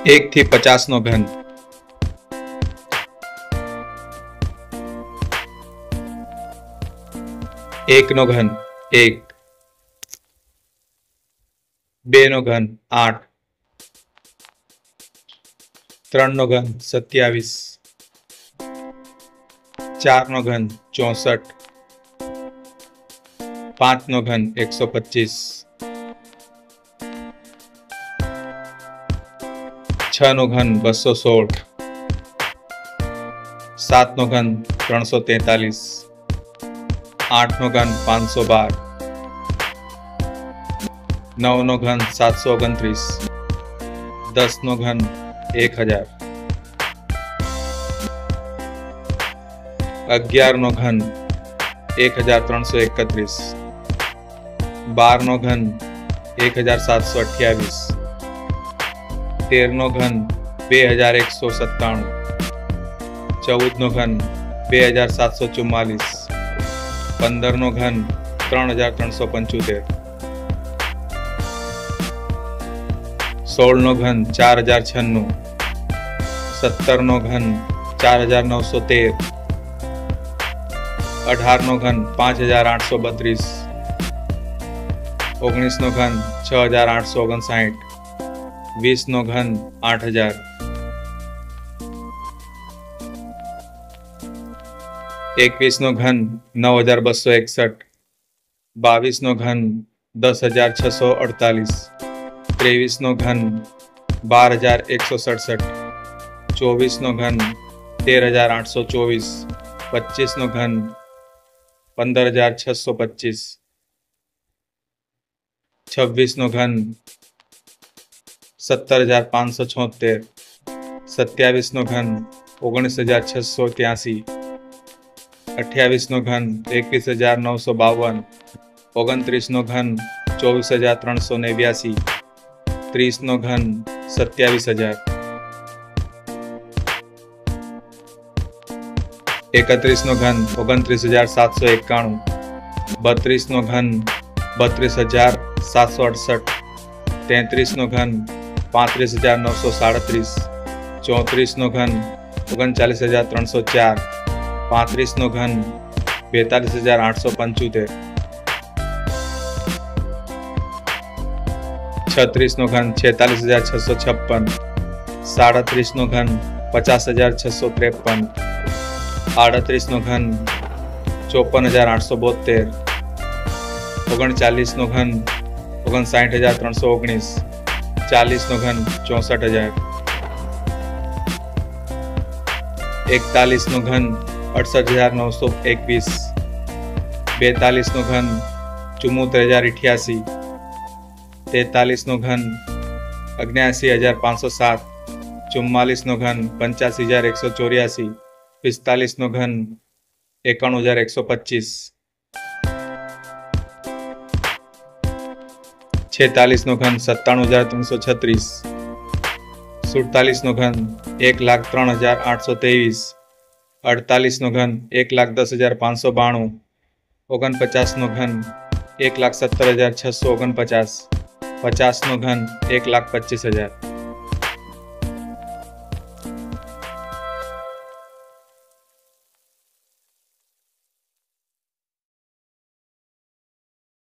1 થી 50 નો ઘન, 1 નો ઘન 1, 2 નો ઘન 8, 3 નો ઘન 27, 4 નો ઘન 64, 5 નો ઘન 125, 6 નો ઘન 216, 7 નો ઘન 343, 8 નો ઘન 512, 9 નો ઘન 729, 10 નો ઘન 1000, 11 નો ઘન 1331, 12 નો ઘન 1728, 13 નો ઘન 2197, 14 નો ઘન 2744, 15 નો ઘન 3375, 16 નો ઘન 4096, 17 નો ઘન 4913, 18 નો ઘન 5832, 19 નો ઘન 6859, 20 નો ઘન 8000, 21 નો ઘન 9261, 22 નો ઘન 10648, 23 નો ઘન 12167, 24 નો ઘન 13824, 25 નો ઘન 15625, 26 નો ઘન 17576, 27 નો ઘન 19683, 28 નો ઘન 21952, 29 નો ઘન 24389, 30 નો ઘન 27000, 31 નો ઘન 29791, 32 નો ઘન 32768, 33 નો ઘન 35937, 34 નો ઘન 39304, 35 નો ઘન 42875, 36 નો ઘન 46656, 37 નો ઘન 50653, 38 નો ઘન 54872, 39 નો ઘન 59319, 40 નો ઘન 64000, 41 નો ઘન 68921, 42 નો ઘન 74088, 43 નો ઘન 79507, 44 નો ઘન 85184, 45 નો ઘન 91125, 46 નો ઘન 97336, 47 નો ઘન 1,03,823, 48 નો ઘન 1,10,592, 49 નો ઘન 1,17,649, 50 નો ઘન 1,25,000.